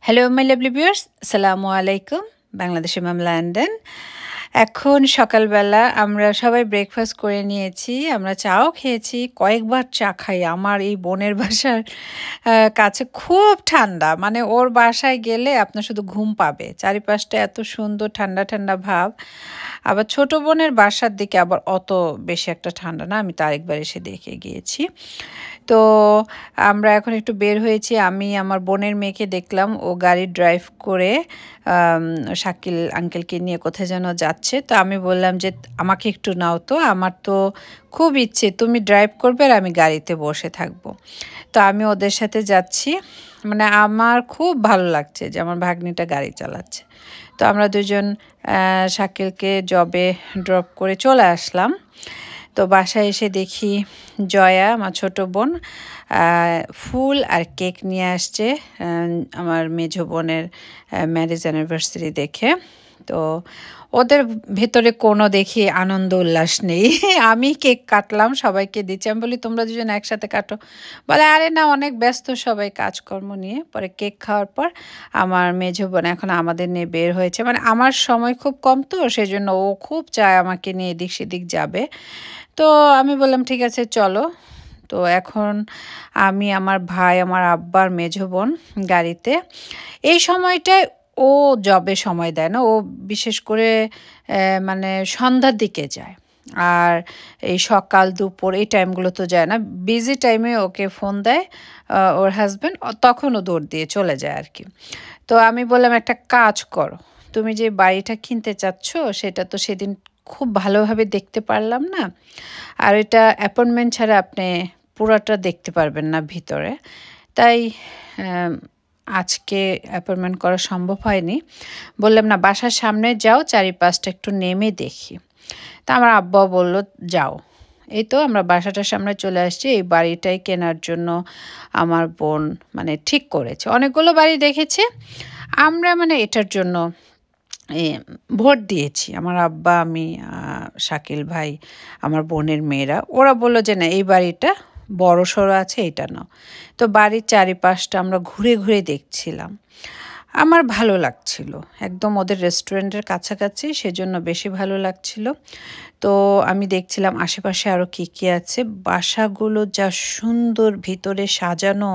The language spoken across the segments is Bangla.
হ্যালো মাই লাভলি ভিউয়ার্স, আসসালামু আলাইকুম। বাংলাদেশের মাম লন্ডন। এখন সকালবেলা আমরা সবাই ব্রেকফাস্ট করে নিয়েছি। আমরা চাও খেয়েছি। কয়েকবার চা খাই। আমার এই বোনের বাসার কাছে খুব ঠান্ডা। মানে ওর বাসায় গেলে আপনার শুধু ঘুম পাবে। চারিপাশটা এত সুন্দর ঠান্ডা, ঠান্ডা ভাব। আবার ছোট বোনের বাসার দিকে আবার অত বেশি একটা ঠান্ডা না। আমি তো আরেকবার এসে দেখে গিয়েছি। তো আমরা এখন একটু বের হয়েছি। আমি আমার বোনের মেয়েকে দেখলাম ও গাড়ি ড্রাইভ করে শাকিল আঙ্কেলকে নিয়ে কোথায় যেন যাচ্ছে। তো আমি বললাম যে আমাকে একটু নাও তো, আমার তো খুব ইচ্ছে তুমি ড্রাইভ করবে আর আমি গাড়িতে বসে থাকবো। তো আমি ওদের সাথে যাচ্ছি। মানে আমার খুব ভালো লাগছে যে আমার ভাগ্নিটা গাড়ি চালাচ্ছে। তো আমরা দুজন শাকিলকে জবে ড্রপ করে চলে আসলাম। তো বাসায় এসে দেখি জয়া আমার ছোট বোন ফুল আর কেক নিয়ে আসছে আমার মেজো বোনের ম্যারেজ অ্যানিভার্সারি দেখে। তো ওদের ভেতরে কোনো দেখি আনন্দ উল্লাস নেই। আমি কেক কাটলাম, সবাইকে দিচ্ছি। আমি বলি তোমরা দুজন একসাথে কাটো। বলে আরে না, অনেক ব্যস্ত সবাই কাজকর্ম নিয়ে। পরে কেক খাওয়ার পর আমার মেজো বোন এখন আমাদের নিয়ে বের হয়েছে। মানে আমার সময় খুব কম, তো সেজন্য ও খুব চায় আমাকে নিয়ে এদিক সেদিক যাবে। তো আমি বললাম ঠিক আছে চলো। তো এখন আমি, আমার ভাই, আমার আব্বার মেজো বোন গাড়িতে। এই সময়টায় ও জবে সময় দেয় না। ও বিশেষ করে মানে সন্ধ্যার দিকে যায়। আর এই সকাল দুপুর এই টাইমগুলো তো যায় না। বিজি টাইমে ওকে ফোন দেয় ওর হাজব্যান্ড, তখন ও দৌড় দিয়ে চলে যায় আর কি। তো আমি বললাম একটা কাজ করো, তুমি যে বাড়িটা কিনতে চাচ্ছ সেটা তো সেদিন খুব ভালোভাবে দেখতে পারলাম না। আর এটা অ্যাপয়েন্টমেন্ট ছাড়া আপনি পুরোটা দেখতে পারবেন না ভিতরে। তাই আজকে অ্যাপয়েন্টমেন্ট করা সম্ভব হয়নি। বললাম না, বাসার সামনে যাও, চারিপাশটা একটু নেমে দেখি। তা আমার আব্বাও বলল যাও। এই তো আমরা বাসাটার সামনে চলে আসছি। এই বাড়িটাই কেনার জন্য আমার বোন মানে ঠিক করেছে। অনেকগুলো বাড়ি দেখেছে, আমরা মানে এটার জন্য ভোট দিয়েছি। আমার আব্বা, আমি, শাকিল ভাই, আমার বোনের মেয়েরা, ওরা বললো যে না এই বাড়িটা বড় সড়ো আছে, এটা নাও। তো বাড়ির চারিপাশটা আমরা ঘুরে ঘুরে দেখছিলাম। আমার ভালো লাগছিল, একদম ওদের রেস্টুরেন্টের কাছাকাছি, সেজন্য বেশি ভালো লাগছিল। তো আমি দেখছিলাম আশেপাশে আরও কী কী আছে। বাসাগুলো যা সুন্দর, ভিতরে সাজানো,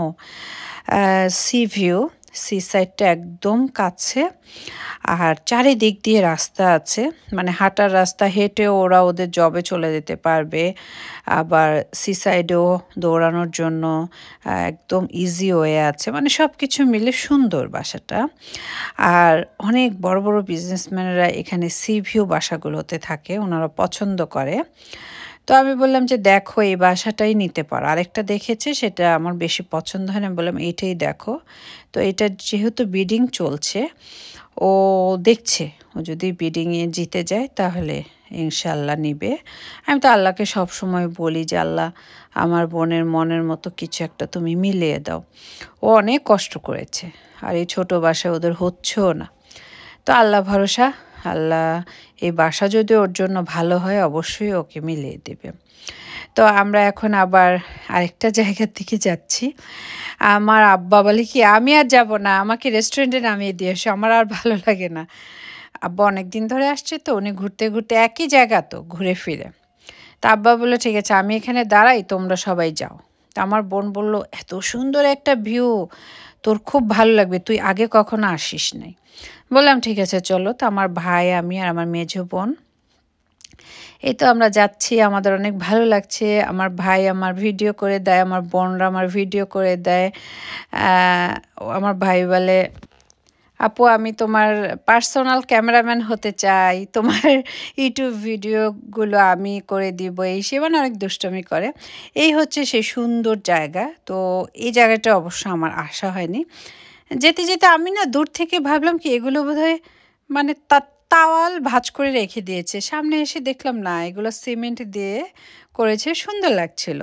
সি ভিউ, সি সাইডটা একদম কাছে। আর চারিদিক দিয়ে রাস্তা আছে, মানে হাঁটার রাস্তা, হেঁটেও ওরা ওদের জবে চলে যেতে পারবে। আবার সি সাইডেও দৌড়ানোর জন্য একদম ইজি ওয়ে আছে। মানে সব কিছু মিলে সুন্দর বাসাটা। আর অনেক বড় বড় বিজনেসম্যানরা এখানে সি ভিউ বাসাগুলোতে থাকে, ওনারা পছন্দ করে। তো আমি বললাম যে দেখো এই বাসাটাই নিতে পারো। আরেকটা দেখেছে, সেটা আমার বেশি পছন্দ হয় না, বললাম এইটাই দেখো। তো এটা যেহেতু বিডিং চলছে, ও দেখছে ও যদি বিডিংয়ে জিতে যায় তাহলে ইনশাল্লাহ নিবে। আমি তো আল্লাহকে সব সময় বলি যে আল্লাহ আমার বোনের মনের মতো কিছু একটা তুমি মিলিয়ে দাও। ও অনেক কষ্ট করেছে, আর এই ছোটো বাসায় ওদের হচ্ছেও না। তো আল্লাহ ভরসা, আল্লাহ এই বাসা যদি ওর জন্য ভালো হয় অবশ্যই ওকে মিলিয়ে দেবে। তো আমরা এখন আবার আরেকটা জায়গার দিকে যাচ্ছি। আমার আব্বা বলে কি আমি আর যাব না, আমাকে রেস্টুরেন্টে নামিয়ে দিয়ে এসো, আমার আর ভালো লাগে না। আব্বা অনেক দিন ধরে আসছে, তো উনি ঘুরতে ঘুরতে একই জায়গা তো ঘুরে ফিরে। তা আব্বা বললো ঠিক আছে আমি এখানে দাঁড়াই, তোমরা সবাই যাও। তা আমার বোন বলল এত সুন্দর একটা ভিউ, তোর খুব ভালো লাগবে, তুই আগে কখনো আসিস নাই। বললাম ঠিক আছে চলো। তো আমার ভাই, আমি আর আমার মেজো বোন এই তো আমরা যাচ্ছি। আমাদের অনেক ভালো লাগছে। আমার ভাই আমার ভিডিও করে দেয়, আমার বোনরা আমার ভিডিও করে দেয়। আমার ভাই বলে আপু আমি তোমার পার্সোনাল ক্যামেরাম্যান হতে চাই, তোমার ইউটিউব ভিডিওগুলো আমি করে দিব, এই সে মানে অনেক দুষ্টমি করে। এই হচ্ছে সেই সুন্দর জায়গা। তো এই জায়গাটা অবশ্য আমার আসা হয়নি। যেতে যেতে আমি না দূর থেকে ভাবলাম কি এগুলো বোধহয় মানে তাওয়াল ভাঁজ করে রেখে দিয়েছে। সামনে এসে দেখলাম না, এগুলো সিমেন্ট দিয়ে করেছে, সুন্দর লাগছিল।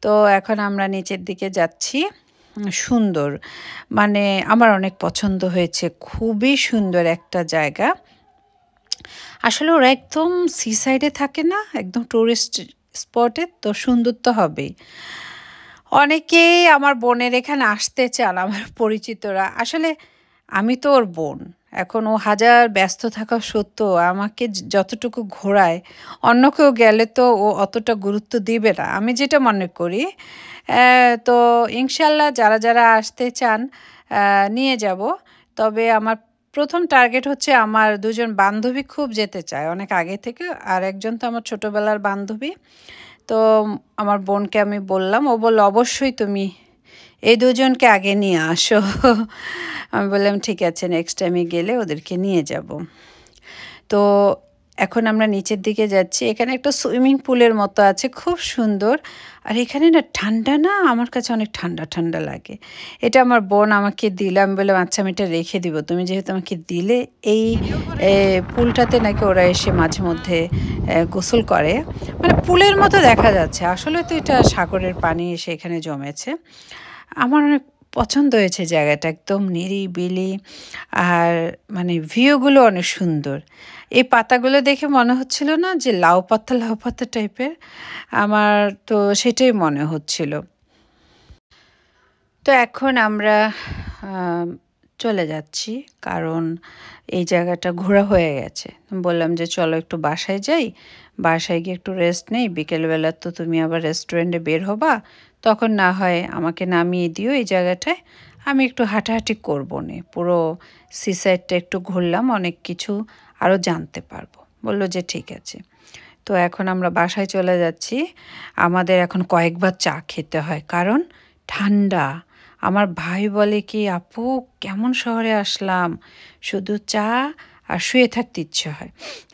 তো এখন আমরা নিচের দিকে যাচ্ছি। সুন্দর, মানে আমার অনেক পছন্দ হয়েছে, খুবই সুন্দর একটা জায়গা। আসলে ওরা একদম সি সাইডে থাকে না, একদম টুরিস্ট স্পটে, তো সুন্দর তো হবেই। অনেকেই আমার বোনের এখানে আসতে চান, আমার পরিচিতরা। আসলে আমি তো ওর বোন। এখন ও হাজার ব্যস্ত থাকা সত্ত্বেও আমাকে যতটুকু ঘোরায়, অন্য কেউ গেলে তো ও অতটা গুরুত্ব দিবে না। আমি যেটা মনে করি। তো ইনশাল্লাহ যারা আসতে চান নিয়ে যাব। তবে আমার ১ম টার্গেট হচ্ছে আমার ২ জন বান্ধবী খুব যেতে চায় অনেক আগে থেকে। আর একজন তো আমার ছোটবেলার বান্ধবী। তো আমার বোনকে আমি বললাম, ও বলল, "অবশ্যই তুমি এই ২ জনকে আগে নিয়ে আসো।" আমি বললাম, "ঠিক আছে, নেক্সট টাইমে গেলে ওদেরকে নিয়ে যাব।" তো এখন আমরা নিচের দিকে যাচ্ছি। এখানে একটা সুইমিং পুলের মতো আছে, খুব সুন্দর। আর এখানে না ঠান্ডা না, আমার কাছে অনেক ঠান্ডা, ঠান্ডা লাগে। এটা আমার বোন আমাকে দিল। আমি বললাম, "আচ্ছা, আমি এটা রেখে দিব। তুমি যেহেতু আমাকে দিলে।" এই পুলটাতে নাকি ওরা এসে মাঝে মধ্যে গোসল করে। মানে পুলের মতো দেখা যাচ্ছে। আসলে তো এটা সাগরের পানি এসে এখানে জমেছে। আমার অনেক পছন্দ হয়েছে জায়গাটা, একদম নিরিবিলি। আর মানে ভিউগুলো অনেক সুন্দর। এই পাতাগুলো দেখে মনে হচ্ছিল না যে লাউ পাতা, লাউ পাতা টাইপের? আমার তো সেটাই মনে হচ্ছিল। তো এখন আমরা আম চলে যাচ্ছি। কারণ এই জায়গাটা ঘোরা হয়ে গেছে। বললাম যে, "চলো একটু বাসায় যাই। বাসায় গিয়ে একটু রেস্ট নেই। বিকেলবেলা তো তুমি আবার রেস্টুরেন্টে বের হবা। তখন না হয় আমাকে নামিয়ে দিও এই জায়গাটায়। আমি একটু হাঁটাহাঁটি করবনে। পুরো সিসাইডটা একটু ঘুরলাম, অনেক কিছু আরও জানতে পারবো।" বলল যে, "ঠিক আছে।" তো এখন আমরা বাসায় চলে যাচ্ছি। আমাদের এখন কয়েকবার চা খেতে হয়, কারণ ঠান্ডা। আমার ভাই বলে কি, "আপু, কেমন শহরে আসলাম, শুধু চা আর শুয়ে থাকতে ইচ্ছে হয়।"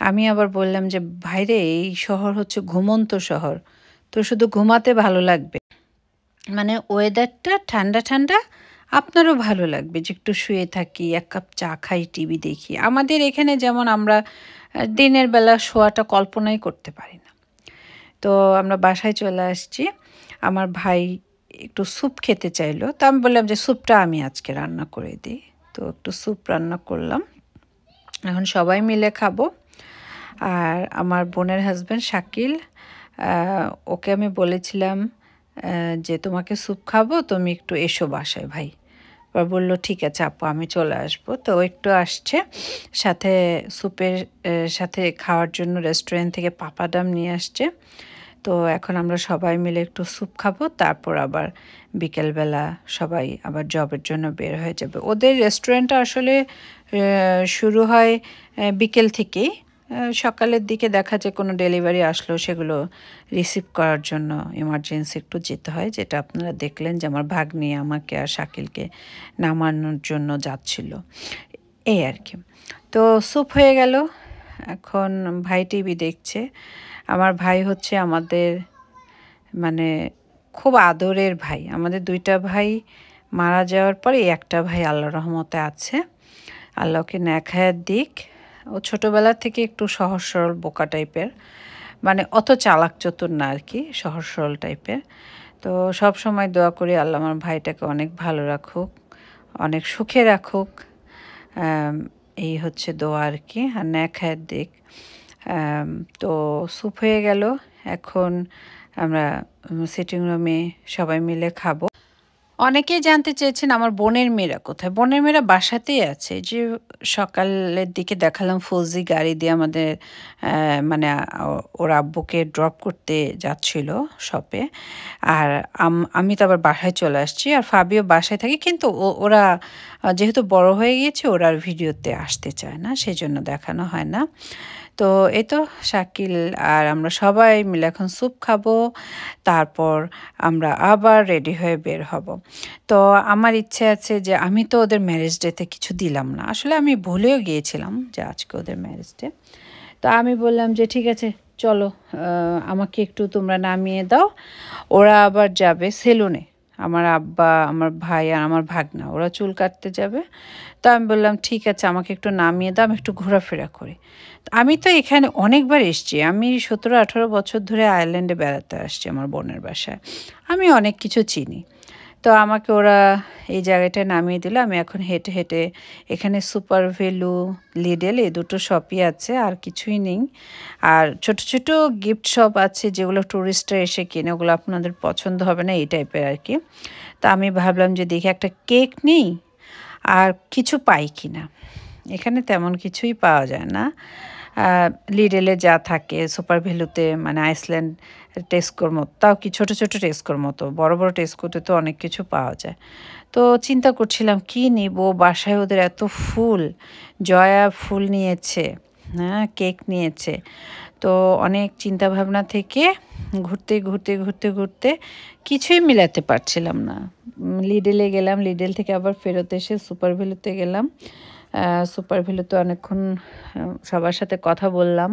আমি আবার বললাম যে, "ভাইরে, এই শহর হচ্ছে ঘুমন্ত শহর, তো শুধু ঘুমাতে ভালো লাগবে, মানে ওয়েদারটা ঠান্ডা ঠান্ডা, আপনারও ভালো লাগবে যে একটু শুয়ে থাকি, এক কাপ চা খাই, টিভি দেখি। আমাদের এখানে যেমন আমরা দিনের বেলা শোয়াটা কল্পনাই করতে পারি না।" তো আমরা বাসায় চলে আসছি। আমার ভাই একটু স্যুপ খেতে চাইলো। তো আমি বললাম যে, "স্যুপটা আমি আজকে রান্না করে দিই।" তো একটু স্যুপ রান্না করলাম। এখন সবাই মিলে খাবো। আর আমার বোনের হাসব্যান্ড শাকিল, আ ওকে আমি বলেছিলাম যে, "তোমাকে স্যুপ খাবো, তুমি একটু এসো বাসায় ভাই।" এবার বলল, "ঠিক আছে আপু, আমি চলে আসবো।" তো ও একটু আসছে। সাথে স্যুপের সাথে খাওয়ার জন্য রেস্টুরেন্ট থেকে পাপাডাম নিয়ে আসছে। তো এখন আমরা সবাই মিলে একটু স্যুপ খাবো। তারপর আবার বিকেলবেলা সবাই আবার জবের জন্য বের হয়ে যাবে। ওদের রেস্টুরেন্টটা আসলে শুরু হয় বিকেল থেকেই। সকালের দিকে দেখা যায় কোনো ডেলিভারি আসলো, সেগুলো রিসিভ করার জন্য এমার্জেন্সি একটু যেতে হয়। যেটা আপনারা দেখলেন যে আমার ভাগ্নি আমাকে আর শাকিলকে নামানোর জন্য যাচ্ছিল। এই আর কি। তো স্যুপ হয়ে গেল। এখন ভাই টিভি দেখছে। আমার ভাই হচ্ছে আমাদের মানে খুব আদরের ভাই। আমাদের ২ টা ভাই মারা যাওয়ার পরে একটা ভাই আল্লাহর রহমতে আছে। আল্লাহ ওকে নেক হায়াত দিক। ও ছোটবেলা থেকে একটু সহজ সরল বোকা টাইপের। মানে অত চালাক চতুর না আরকি, সহজ সরল টাইপের। তো সবসময় দোয়া করি আল্লাহ আমার ভাইটাকে অনেক ভালো রাখুক, অনেক সুখে রাখুক। আম এই হচ্ছে দোয়া আরকি। আর নেক হায়াত দিক। আম তো স্যুপ হয়ে গেল। এখন আমরা সিটিং রুমে সবাই মিলে খাবো। অনেকেই জানতে চেয়েছেন আমার বোনের মেয়েরা কোথায়? বোনের মেয়েরা বাসাতেই আছে। যে সকালের দিকে দেখালাম ফৌজি গাড়ি দিয়ে আমাদের মানে ওর আব্বুকে ড্রপ করতে যাচ্ছিল শপে। আর আমি তো আবার বাসায় চলে আসছি। আর ফাবিও বাসায় থাকে। কিন্তু ওরা যেহেতু বড় হয়ে গিয়েছে, ওরা আর ভিডিওতে আসতে চায় না। সেজন্য দেখানো হয় না। তো এই তো শাকিল আর আমরা সবাই মিলে এখন স্যুপ খাবো। তারপর আমরা আবার রেডি হয়ে বের হব। তো আমার ইচ্ছে আছে যে, আমি তো ওদের ম্যারেজ ডেতে কিছু দিলাম না। আসলে আমি ভুলেও গিয়েছিলাম যে আজকে ওদের ম্যারেজ ডে। তো আমি বললাম যে, "ঠিক আছে, চলো, আমাকে একটু তোমরা নামিয়ে দাও।" ওরা আবার যাবে সেলুনে। আমার আব্বা, আমার ভাই আর আমার ভাগনা, ওরা চুল কাটতে যাবে। তো আমি বললাম, "ঠিক আছে, আমাকে একটু নামিয়ে দাও, আমি একটু ঘোরাফেরা করি।" আমি তো এখানে অনেকবার এসেছি। আমি ১৭-১৮ বছর ধরে আয়ারল্যান্ডে বেড়াতে আসছি আমার বোনের বাসায়। আমি অনেক কিছু চিনি। তো আমাকে ওরা এই জায়গাটায় নামিয়ে দিল। আমি এখন হেঁটে হেঁটে, এখানে সুপার ভ্যালু, লিডেল এই দুটো শপই আছে, আর কিছুই নেই। আর ছোট ছোট গিফট শপ আছে যেগুলো টুরিস্টরা এসে কেনে, ওগুলো আপনাদের পছন্দ হবে না, এই টাইপের আর কি। তো আমি ভাবলাম যে দেখি একটা কেক নিই আর কিছু পাই কি না। এখানে তেমন কিছুই পাওয়া যায় না। লিডেলে যা থাকে, সুপার ভ্যালুতে মানে আইসল্যান্ড টেস্কোর মতো, তাও কি ছোট ছোট টেস্কোর মতো, বড় বড় টেস্কোতে তো অনেক কিছু পাওয়া যায়। তো চিন্তা করছিলাম কি নিব, বাসায় ওদের এত ফুল, জয়া ফুল নিয়েছে, হ্যাঁ কেক নিয়েছে। তো অনেক চিন্তা ভাবনা থেকে ঘুরতে ঘুরতে ঘুরতে ঘুরতে কিছুই মিলাতে পারছিলাম না। লিডেলে গেলাম, লিডেল থেকে আবার ফেরত এসে সুপার ভ্যালুতে গেলাম। সুপার ভ্যালুতে অনেকক্ষণ সবার সাথে কথা বললাম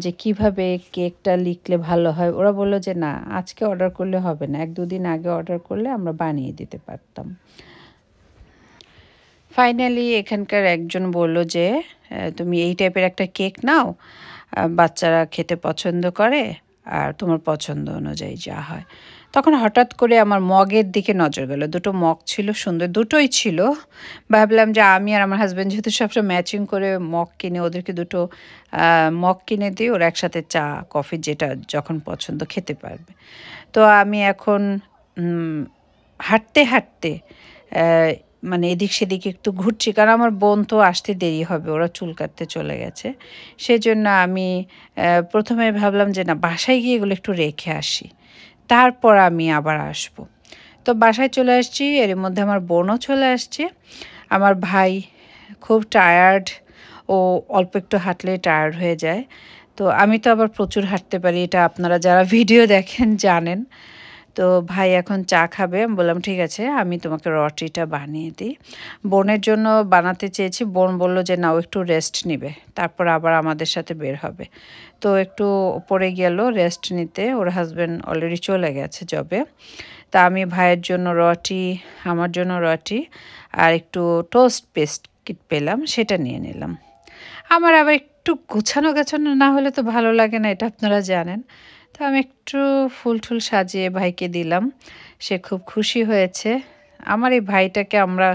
যে কিভাবে কেকটা লিখলে ভালো হয়। ওরা বলল যে না, আজকে অর্ডার করলে হবে না, 1-2 দিন আগে অর্ডার করলে আমরা বানিয়ে দিতে পারতাম। ফাইনালি এখানকার একজন বলল যে তুমি এই টাইপের একটা কেক নাও, বাচ্চারা খেতে পছন্দ করে, আর তোমার পছন্দ অনুযায়ী যা হয়। তখন হঠাৎ করে আমার মগের দিকে নজর গেল। দুটো মগ ছিল, সুন্দর দুটোই ছিল। ভাবলাম যে আমি আর আমার হাজব্যান্ড যেহেতু সবসময় ম্যাচিং করে মগ কিনে, ওদেরকে দুটো মগ কিনে দিই, ওরা একসাথে চা কফি যেটা যখন পছন্দ খেতে পারবে। তো আমি এখন হাঁটতে হাঁটতে মানে এদিক সেদিক একটু ঘুরছি, কারণ আমার বোন তো আসতে দেরি হবে, ওরা চুল কাটতে চলে গেছে। সেজন্য আমি প্রথমে ভাবলাম যে না, বাসায় গিয়ে এগুলো একটু রেখে আসি, তারপর আমি আবার আসব। তো বাসায় চলে আসছি, এর মধ্যে আমার বোনও চলে আসছে। আমার ভাই খুব টায়ার্ড, ও অল্প একটু হাঁটলে টায়ার্ড হয়ে যায়। তো আমি তো আবার প্রচুর হাঁটতে পারি, এটা আপনারা যারা ভিডিও দেখেন জানেন। তো ভাই এখন চা খাবে, আমি বললাম ঠিক আছে, আমি তোমাকে রটিটা বানিয়ে দিই। বোনের জন্য বানাতে চেয়েছি, বোন বলল যে না, ও একটু রেস্ট নেবে, তারপর আবার আমাদের সাথে বের হবে। তো একটু উপরে গেল রেস্ট নিতে, ওর হাজব্যান্ড অলরেডি চলে গেছে জবে। তা আমি ভাইয়ের জন্য রটি, আমার জন্য রটি আর একটু টোস্ট বিস্কিট পেলাম, সেটা নিয়ে নিলাম। আমার আবার একটু গোছানো গাছানো না হলে তো ভালো লাগে না, এটা আপনারা জানেন। তো আমি একটু ফুল টুল সাজিয়ে ভাইকে দিলাম, সে খুব খুশি হয়েছে। আমার এই ভাইটাকে আমরা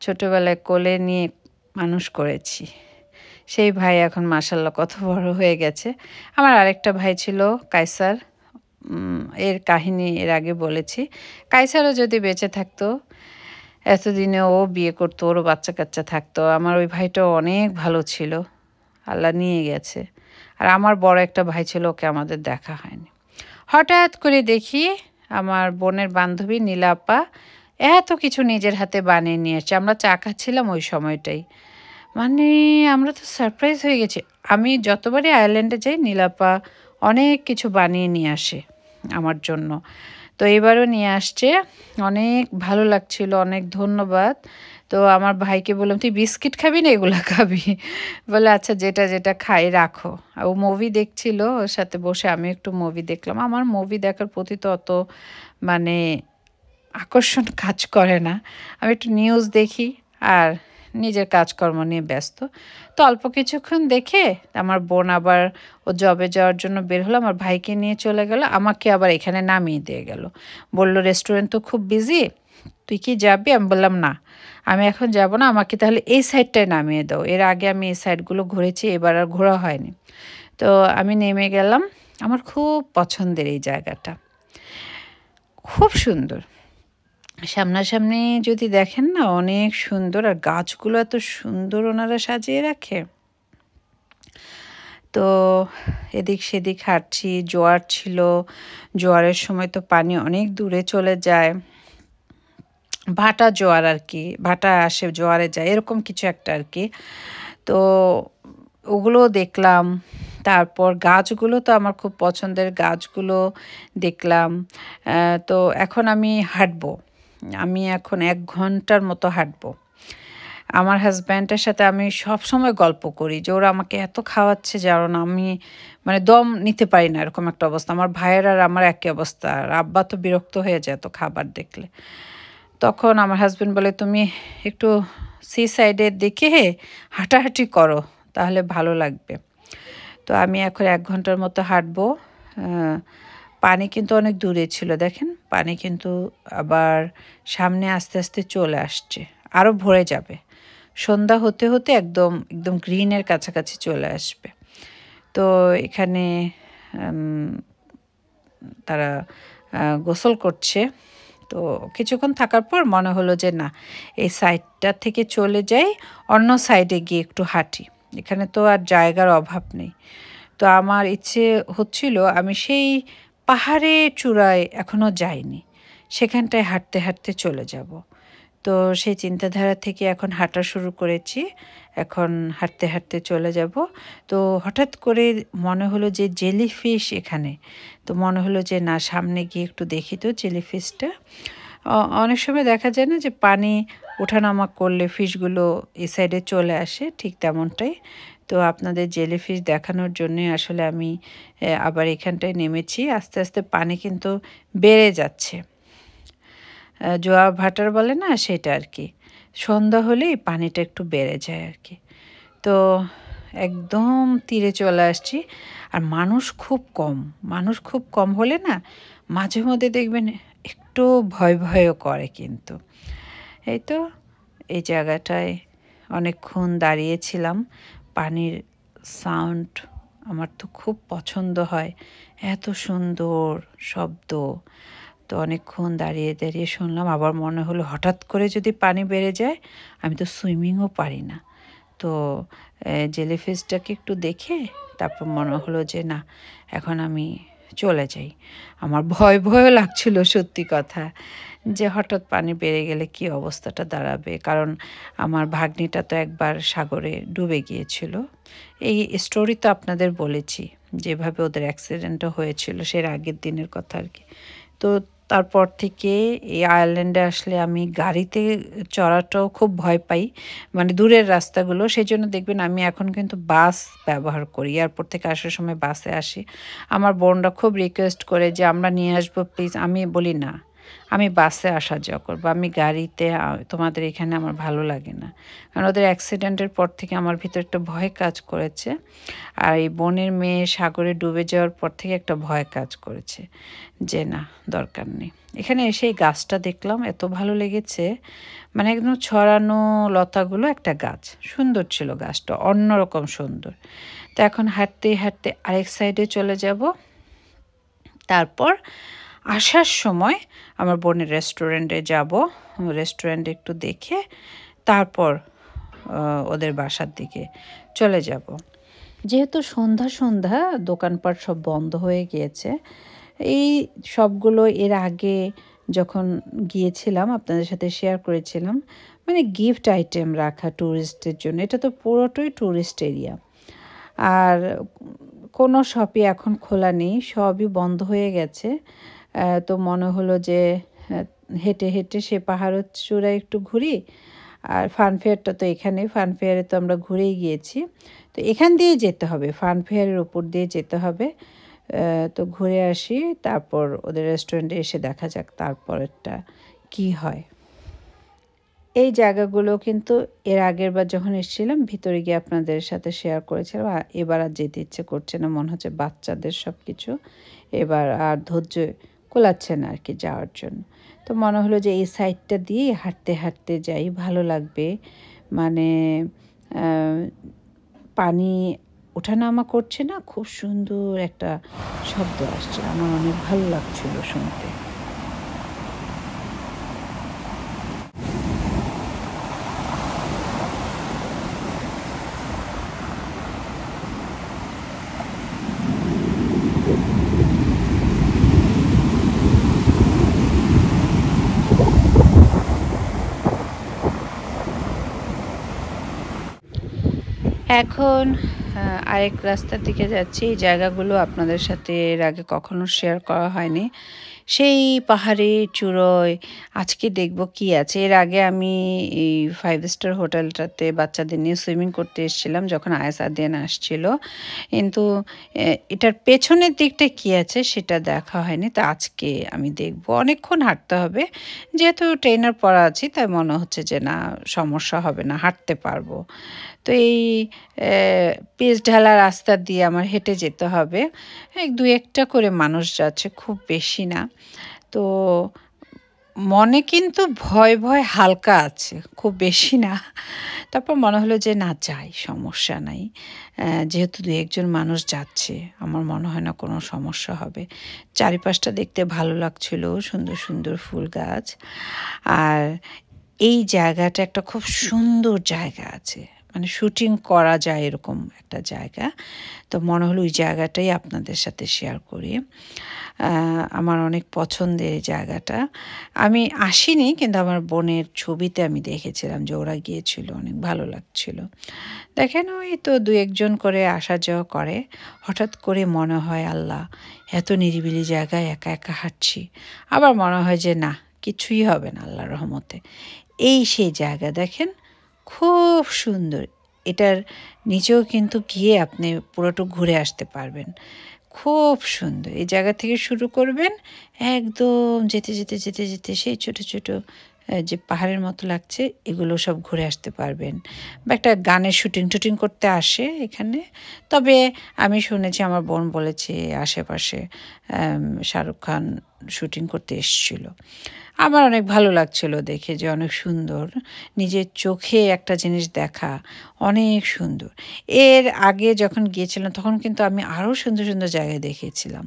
ছোটোবেলায় কোলে নিয়ে মানুষ করেছি, সেই ভাই এখন মাশাল্লাহ কত বড় হয়ে গেছে। আমার আরেকটা ভাই ছিল কায়সার, এর কাহিনী এর আগে বলেছি। কায়সারও যদি বেঁচে থাকতো, এতদিনে ও বিয়ে করতো, ওরও বাচ্চা কাচ্চা থাকতো। আমার ওই ভাইটাও অনেক ভালো ছিল, আল্লাহ নিয়ে গেছে। আর আমার বড় একটা ভাই ছিল, ওকে আমাদের দেখা হয়নি। হঠাৎ করে দেখি আমার বোনের বান্ধবী নীলা আপা এত কিছু নিজের হাতে বানিয়ে নিয়ে এসছে। আমরা চা খাচ্ছিলাম ওই সময়টাই, মানে আমরা তো সারপ্রাইজ হয়ে গেছি। আমি যতবারই আয়ারল্যান্ডে যাই, নীলা আপা অনেক কিছু বানিয়ে নিয়ে আসে আমার জন্য। তো এবারও নিয়ে আসছে, অনেক ভালো লাগছিল, অনেক ধন্যবাদ। তো আমার ভাইকে বললাম তুই বিস্কিট খাবি না এগুলা খাবি? বলে আচ্ছা, যেটা যেটা খাই রাখো। ও মুভি দেখছিল, ওর সাথে বসে আমি একটু মুভি দেখলাম। আমার মুভি দেখার প্রতি তো অত মানে আকর্ষণ কাজ করে না, আমি একটু নিউজ দেখি আর নিজের কাজকর্ম নিয়ে ব্যস্ত। তো অল্প কিছুক্ষণ দেখে আমার বোন আবার ও জবে যাওয়ার জন্য বের হলো, আমার ভাইকে নিয়ে চলে গেল, আমাকে আবার এখানে নামিয়ে দিয়ে গেল। বলল রেস্টুরেন্ট তো খুব বিজি, তুই কি যাবি? আমি বললাম না, আমি এখন যাব না, আমাকে তাহলে এই সাইডটায় নামিয়ে দাও। এর আগে আমি এই সাইডগুলো ঘুরেছি, এবার আর ঘোরা হয়নি। তো আমি নেমে গেলাম। আমার খুব পছন্দের এই জায়গাটা, খুব সুন্দর। সামনাসামনি যদি দেখেন না, অনেক সুন্দর, আর গাছগুলো এত সুন্দর ওনারা সাজিয়ে রাখে। তো এদিক সেদিক হাঁটছি, জোয়ার ছিল, জোয়ারের সময় তো পানি অনেক দূরে চলে যায়, ভাটা জোয়ার আর কি, ভাটা আসে জোয়ারে যায়, এরকম কিছু একটা আর কি। তো ওগুলো দেখলাম। তারপর গাছগুলো তো আমার খুব পছন্দের, গাছগুলো দেখলাম। তো এখন আমি হাঁটবো, আমি এখন 1 ঘন্টার মতো হাঁটবো। আমার হাজব্যান্ডের সাথে আমি সব সময় গল্প করি যে ওরা আমাকে এত খাওয়াচ্ছে, জানো না আমি মানে দম নিতে পারি না, এরকম একটা অবস্থা। আমার ভাইয়ের আর আমার একই অবস্থা, আর আব্বা তো বিরক্ত হয়ে যায় তো খাবার দেখলে। তখন আমার হাজব্যান্ড বলে তুমি একটু সি সাইডের দিকে হাঁটাহাঁটি করো, তাহলে ভালো লাগবে। তো আমি এখন 1 ঘন্টার মতো হাঁটবো। পানি কিন্তু অনেক দূরে ছিল, দেখেন পানি কিন্তু আবার সামনে আস্তে আস্তে চলে আসছে, আরও ভরে যাবে। সন্ধ্যা হতে হতে একদম একদম গ্রিনের কাছাকাছি চলে আসবে। তো এখানে তারা গোসল করছে। তো কিছুক্ষণ থাকার পর মনে হলো যে না, এই সাইডটা থেকে চলে যাই, অন্য সাইডে গিয়ে একটু হাঁটি, এখানে তো আর জায়গার অভাব নেই। তো আমার ইচ্ছে হচ্ছিল আমি সেই পাহাড়ের চূড়ায় এখনও যাইনি, সেখানটায় হাঁটতে হাঁটতে চলে যাব। তো সেই চিন্তাধারা থেকে এখন হাঁটা শুরু করেছি, এখন হাঁটতে হাঁটতে চলে যাব। তো হঠাৎ করে মনে হলো যে জেলিফিশ এখানে, তো মনে হলো যে না, সামনে গিয়ে একটু দেখি তো জেলিফিশটা। অনেক সময় দেখা যায় না যে পানি ওঠানামা করলে ফিশগুলো এই সাইডে চলে আসে, ঠিক তেমনটাই। তো আপনাদের জেলিফিশ দেখানোর জন্যে আসলে আমি আবার এখানটায় নেমেছি। আস্তে আস্তে পানি কিন্তু বেড়ে যাচ্ছে, জোয়ার ভাটার বলে না, সেটা আর কি। সন্ধ্যা হলেই পানিটা একটু বেড়ে যায় আর কি। তো একদম তীরে চলে আসছি, আর মানুষ খুব কম। মানুষ খুব কম হলে না মাঝে মধ্যে দেখবেন একটু ভয় ভয়ও করে কিন্তু। এই তো এই জায়গাটায় অনেকক্ষণ দাঁড়িয়েছিলাম। পানির সাউন্ড আমার তো খুব পছন্দ হয়, এত সুন্দর শব্দ। তো অনেকক্ষণ দাঁড়িয়ে দাঁড়িয়ে শুনলাম, আবার মনে হলো হঠাৎ করে যদি পানি বেড়ে যায়, আমি তো সুইমিংও পারি না। তো জেলিফিশটাকে একটু দেখে তারপর মনে হলো যে না, এখন আমি চলে যাই। আমার ভয় ভয়ও লাগছিল সত্যি কথা, যে হঠাৎ পানি বেড়ে গেলে কি অবস্থাটা দাঁড়াবে। কারণ আমার ভাগ্নিটা তো একবার সাগরে ডুবে গিয়েছিল। এই স্টোরি তো আপনাদের বলেছি, যেভাবে ওদের অ্যাক্সিডেন্টও হয়েছিল সের আগের দিনের কথা আর কি। তো তারপর থেকে এই আয়ারল্যান্ডে আসলে আমি গাড়িতে চড়াটাও খুব ভয় পাই, মানে দূরের রাস্তাগুলো। সেই জন্য দেখবেন আমি এখন কিন্তু বাস ব্যবহার করি, এয়ারপোর্ট থেকে আসার সময় বাসে আসি। আমার বোনরা খুব রিকোয়েস্ট করে যে আমরা নিয়ে আসবো প্লিজ, আমি বলি না, আমি বাসে আসা যাওয়া করবো, আমি গাড়িতে তোমাদের এখানে আমার ভালো লাগে না। কারণ ওদের অ্যাক্সিডেন্টের পর থেকে আমার ভিতরে একটা ভয় কাজ করেছে, আর এই বোনের মেয়ে সাগরে ডুবে যাওয়ার পর থেকে একটা ভয় কাজ করেছে যে না, দরকার নেই। এখানে এসে এই গাছটা দেখলাম, এত ভালো লেগেছে, মানে একদম ছড়ানো লতাগুলো একটা গাছ, সুন্দর ছিল গাছটা, অন্যরকম সুন্দর। তো এখন হাঁটতে হাঁটতে আরেক সাইডে চলে যাব। তারপর আসার সময় আমার বোনের রেস্টুরেন্টে যাব, রেস্টুরেন্টে একটু দেখে তারপর ওদের বাসার দিকে চলে যাব। যেহেতু সন্ধ্যা সন্ধ্যা দোকানপাট সব বন্ধ হয়ে গিয়েছে, এই সবগুলো এর আগে যখন গিয়েছিলাম আপনাদের সাথে শেয়ার করেছিলাম, মানে গিফট আইটেম রাখা ট্যুরিস্টের জন্য। এটা তো পুরোটাই ট্যুরিস্ট এরিয়া, আর কোনো শপই এখন খোলা নেই, সবই বন্ধ হয়ে গেছে। তো মনে হলো যে হেঁটে হেঁটে সে পাহাড়ের চূড়ায় একটু ঘুরি। আর ফানফেয়ারটা তো এখানে, ফানফেয়ারে তো আমরা ঘুরেই গিয়েছি, তো এখান দিয়ে যেতে হবে, ফানফেয়ারের উপর দিয়ে যেতে হবে। তো ঘুরে আসি, তারপর ওদের রেস্টুরেন্টে এসে দেখা যাক তারপরেরটা কি হয়। এই জায়গাগুলো কিন্তু এর আগের বার যখন এসেছিলাম ভিতরে গিয়ে আপনাদের সাথে শেয়ার করেছিলাম, এবার আর যেতে ইচ্ছে করছে না, মনে হচ্ছে বাচ্চাদের সব কিছু এবার আর ধৈর্য কোলাচ্ছে না আর কি যাওয়ার জন্য। তো মনে হলো যে এই সাইডটা দিয়ে হাঁটতে হাঁটতে যাই, ভালো লাগবে। মানে পানি ওঠানামা করছে না, খুব সুন্দর একটা শব্দ আসছে, আমার অনেক ভালো লাগছিল শুনতে। এখন আরেক রাস্তার দিকে যাচ্ছি। এই জায়গাগুলো আপনাদের সাথে এর আগে কখনো শেয়ার করা হয়নি। সেই পাহাড়ে চূড়োয় আজকে দেখব কি আছে। এর আগে আমি এই 5 স্টার হোটেলটাতে বাচ্চাদের নিয়ে সুইমিং করতে এসেছিলাম যখন আয়াস আদিয়ান আসছিল, কিন্তু এটার পেছনের দিকটা কি আছে সেটা দেখা হয়নি। তো আজকে আমি দেখব। অনেকক্ষণ হাঁটতে হবে, যেহেতু ট্রেনার পরা আছি তাই মনে হচ্ছে যে না, সমস্যা হবে না, হাঁটতে পারবো। তো এই পিচ ঢালা রাস্তা দিয়ে আমার হেঁটে যেতে হবে। দু একটা করে মানুষ যাচ্ছে, খুব বেশি না। তো মনে কিন্তু ভয় ভয় হালকা আছে, খুব বেশি না। তারপর মনে হলো যে না যাই, সমস্যা নাই। যেহেতু ২-১ জন মানুষ যাচ্ছে, আমার মনে হয় না কোনো সমস্যা হবে। চারিপাশটা দেখতে ভালো লাগছিল, সুন্দর, সুন্দর ফুল গাছ। আর এই জায়গাটা একটা খুব সুন্দর জায়গা আছে। মানে শুটিং করা যায় এরকম একটা জায়গা। তো মনে হলো ওই জায়গাটাই আপনাদের সাথে শেয়ার করি। আমার অনেক পছন্দের এই জায়গাটা। আমি আসিনি, কিন্তু আমার বোনের ছবিতে আমি দেখেছিলাম যে ওরা গিয়েছিল, অনেক ভালো লাগছিল। দেখেন ওই তো ২-১ জন করে আসা যাওয়া করে। হঠাৎ করে মনে হয় আল্লাহ, এত নিরিবিলি জায়গায় একা, একা হাঁটছি। আবার মনে হয় যে না, কিছুই হবে না আল্লাহর রহমতে। এই সেই জায়গা দেখেন, খুব সুন্দর। এটার নিচেও কিন্তু গিয়ে আপনি পুরোটা ঘুরে আসতে পারবেন। খুব সুন্দর। এই জায়গা থেকে শুরু করবেন, একদম যেতে, যেতে, যেতে, যেতে সেই ছোট, ছোট যে পাহাড়ের মতো লাগছে, এগুলো সব ঘুরে আসতে পারবেন। বা একটা গানের শুটিং-টুটিং করতে আসে এখানে। তবে আমি শুনেছি, আমার বোন বলেছে আশেপাশে শাহরুখ খান শুটিং করতে এসেছিল। আমার অনেক ভালো লাগছিল দেখে যে অনেক সুন্দর। নিজের চোখে একটা জিনিস দেখা অনেক সুন্দর। এর আগে যখন গিয়েছিলাম তখন কিন্তু আমি আরও সুন্দর, সুন্দর জায়গায় দেখেছিলাম।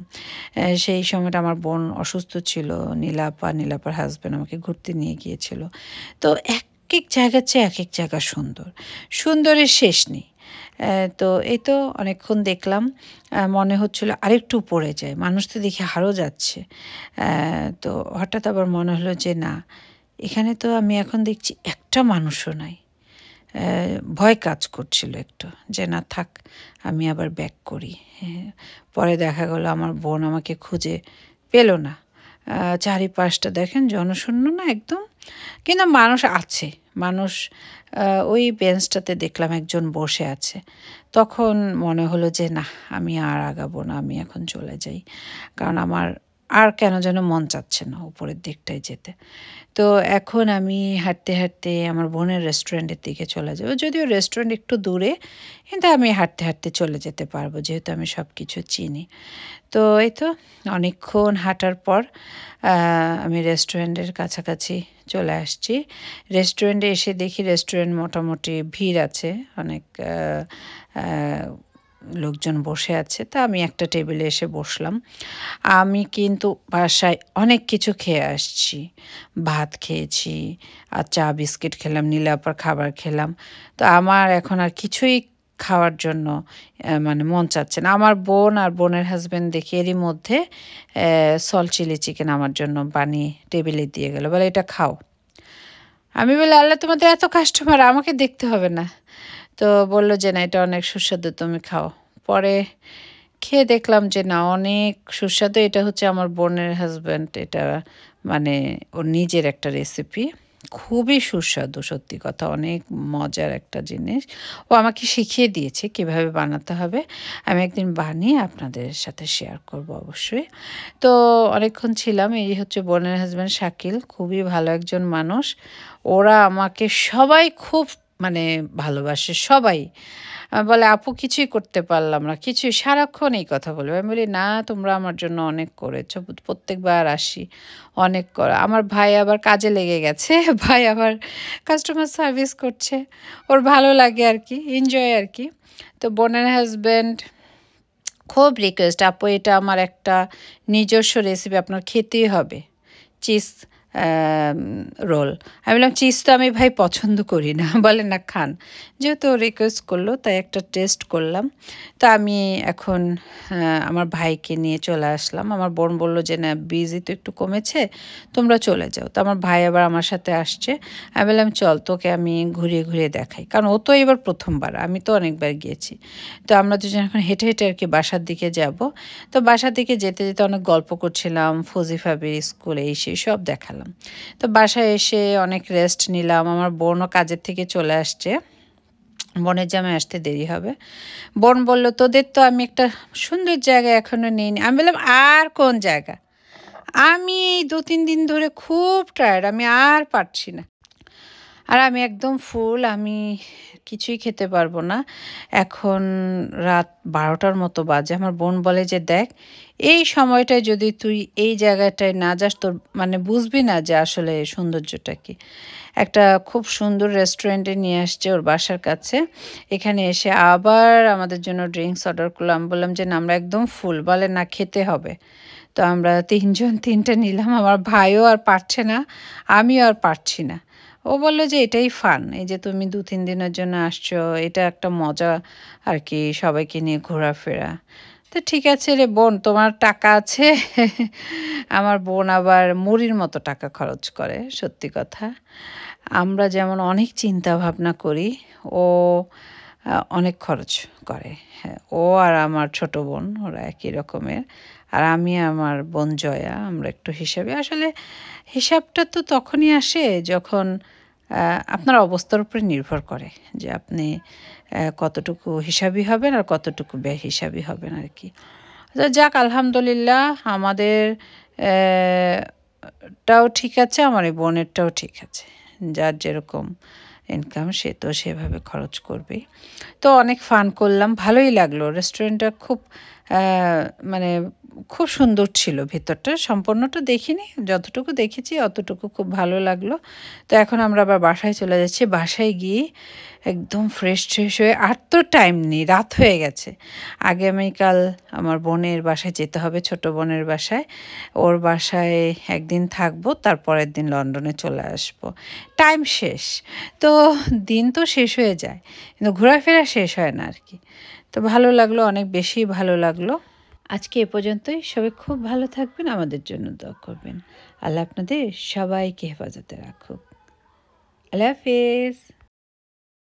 সেই সময়টা আমার বোন অসুস্থ ছিল। নীলাপার হাসব্যান্ড আমাকে ঘুরতে নিয়ে গিয়েছিল। তো একেক জায়গার চেয়ে একেক জায়গা সুন্দর। সুন্দরের শেষ নেই। তো এই তো অনেকক্ষণ দেখলাম। মনে হচ্ছিল আরেকটু উপরে যাই। মানুষ তো দেখি আরও যাচ্ছে। তো হঠাৎ আবার মনে হলো যে না, এখানে তো আমি এখন দেখছি একটা মানুষও নাই। ভয় কাজ করছিল একটু যে না থাক, আমি আবার ব্যাক করি। পরে দেখা গেল আমার বোন আমাকে খুঁজে পেল না। চারিপাশটা দেখেন জনশূন্য না একদম, কিন্তু মানুষ আছে। মানুষ ওই বেঞ্চটাতে দেখলাম একজন বসে আছে। তখন মনে হলো যে না, আমি আর আগাবো না, আমি এখন চলে যাই। কারণ আমার আর কেন যেন মন চাচ্ছে না উপরের দিকটায় যেতে। তো এখন আমি হাঁটতে, হাঁটতে আমার বোনের রেস্টুরেন্টের দিকে চলে যাব। যদিও রেস্টুরেন্ট একটু দূরে, কিন্তু আমি হাঁটতে, হাঁটতে চলে যেতে পারবো যেহেতু আমি সব কিছু চিনি। তো এই তো অনেকক্ষণ হাঁটার পর আমি রেস্টুরেন্টের কাছাকাছি চলে আসছি। রেস্টুরেন্টে এসে দেখি রেস্টুরেন্ট মোটামুটি ভিড় আছে, অনেক লোকজন বসে আছে। তা আমি একটা টেবিলে এসে বসলাম। আমি কিন্তু বাসায় অনেক কিছু খেয়ে আসছি। ভাত খেয়েছি, আর চা বিস্কিট খেলাম, নীলাপার খাবার খেলাম। তো আমার এখন আর কিছুই খাওয়ার জন্য মানে মন চাচ্ছে না। আমার বোন আর বোনের হাসব্যান্ড দেখি এরই মধ্যে সল্ট চিলি চিকেন আমার জন্য বানিয়ে টেবিলে দিয়ে গেল। বলে এটা খাও। আমি বলি আল্লাহ, তোমাদের এত কাস্টমার, আমাকে দেখতে হবে না? তো বলল যে না, এটা অনেক সুস্বাদু, তুমি খাও। পরে খেয়ে দেখলাম যে না, অনেক সুস্বাদু। এটা হচ্ছে আমার বোনের হাসব্যান্ড, এটা মানে ওর নিজের একটা রেসিপি। খুবই সুস্বাদু, সত্যি কথা, অনেক মজার একটা জিনিস। ও আমাকে শিখিয়ে দিয়েছে কীভাবে বানাতে হবে। আমি একদিন বানিয়ে আপনাদের সাথে শেয়ার করব অবশ্যই। তো অনেকক্ষণ ছিলাম। এই হচ্ছে বোনের হাসব্যান্ড শাকিল, খুবই ভালো একজন মানুষ। ওরা আমাকে সবাই খুব মানে ভালোবাসে, সবাই। বলে আপু কিছুই করতে পারলাম না, কিছুই, সারাক্ষণ এই কথা বলবে। আমি বলি না, তোমরা আমার জন্য অনেক করেছো, প্রত্যেকবার আসি, অনেক করা। আমার ভাই আবার কাজে লেগে গেছে ভাই আবার কাস্টমার সার্ভিস করছে, ওর ভালো লাগে আর কি, এনজয় আর কি। তো বোনের হাজব্যান্ড খুব রিকোয়েস্ট, আপু এটা আমার একটা নিজস্ব রেসিপি, আপনার খেতেই হবে, চিজ রোল। আমি বললাম চিজ তো আমি ভাই পছন্দ করি না। বলে না খান। যেহেতু রিকোয়েস্ট করলো তাই একটা টেস্ট করলাম। তা আমি এখন আমার ভাইকে নিয়ে চলে আসলাম। আমার বোন বলল যে না, বিজি তো একটু কমেছে, তোমরা চলে যাও। তো আমার ভাই আবার আমার সাথে আসছে। আমি বললাম চল, তোকে আমি ঘুরিয়ে ঘুরিয়ে দেখাই, কারণ ও তো এবার প্রথমবার, আমি তো অনেকবার গিয়েছি। তো আমরা দুজন এখন হেঁটে হেঁটে আর কি বাসার দিকে যাব। তো বাসার দিকে যেতে যেতে অনেক গল্প করছিলাম, ফজি ফাবির স্কুলে এই সেই সব দেখালাম। তো বাসায় এসে অনেক রেস্ট নিলাম। আমার বোনও কাজের থেকে চলে আসছে, বোনের জামাই আসতে দেরি হবে। বোন বলল তোদের তো আমি একটা সুন্দর জায়গা এখনো নিইনি। আমি বললাম আর কোন জায়গা, আমি 2-3 দিন ধরে খুব টায়ার্ড, আমি আর পারছি না। আর আমি একদম ফুল, আমি কিছুই খেতে পারবো না। এখন রাত 12টার মতো বাজে। আমার বোন বলে যে, "দেখ, এই সময়টায় যদি তুই এই জায়গাটায় না যাস, তোর মানে বুঝবি না যে আসলে সৌন্দর্যটা কী।" একটা খুব সুন্দর রেস্টুরেন্টে নিয়ে আসছে ওর বাসার কাছে। এখানে এসে আবার আমাদের জন্য ড্রিংকস অর্ডার করলো। আমি বললাম যে, "না, আমরা একদম ফুল।" বলে, "না, খেতে হবে।" তো আমরা ৩ জন ৩ টা নিলাম। আমার ভাইও আর পারছে না, আমিও আর পারছি না। ও বলল যে, "এটাই ফান। এই যে তুমি ২-৩ দিনের জন্য আসছো, এটা একটা মজা আরকি, সবাইকে নিয়ে ঘোরাফেরা।" তো ঠিক আছে রে বোন, তোমার টাকা আছে। আমার বোন আবার মুড়ির মতো টাকা খরচ করে, সত্যি কথা। আমরা যেমন অনেক চিন্তা ভাবনা করি, ও অনেক খরচ করে। হ্যাঁ, ও আর আমার ছোট বোন ওরা একই রকমের। আর আমি আমার বোন জয়া, আমরা একটু হিসাবে আসলে হিসাবটা তো তখনই আসে যখন আপনার অবস্থার উপরে নির্ভর করে যে আপনি কতটুকু হিসাবি হবেন আর কতটুকু বেহিসাবি হবেন আরকি। তো যাক, আলহামদুলিল্লাহ আমাদের টাও ঠিক আছে, আমার এই বোনেরটাও ঠিক আছে। যার যেরকম ইনকাম সে তো সেভাবে খরচ করবেই। তো অনেক ফান করলাম, ভালোই লাগলো। রেস্টুরেন্টটা খুব আ মানে খুব সুন্দর ছিল ভেতরটা। সম্পূর্ণটা দেখিনি। যতটুকু দেখেছি অতটুকু খুব ভালো লাগলো। তো এখন আমরা আবার বাসায় চলে যাচ্ছি। বাসায় গিয়ে একদম ফ্রেশ-ট্রেশ হয়ে আর তো টাইম নেই, রাত হয়ে গেছে। আগামীকাল আমার বোনের বাসায় যেতে হবে, ছোট বোনের বাসায়। ওর বাসায় একদিন থাকবো, তারপরের দিন লন্ডনে চলে আসবো। টাইম শেষ। তো দিন তো শেষ হয়ে যায়, কিন্তু ঘোরাফেরা শেষ হয় না আরকি। তো ভালো লাগলো, অনেক বেশি ভালো লাগলো। আজকে এ পর্যন্তই। সবাই খুব ভালো থাকবেন, আমাদের জন্য দোয়া করবেন। আল্লাহ আপনাদের সবাইকে হেফাজতে রাখুক। আল্লাহ হাফেজ।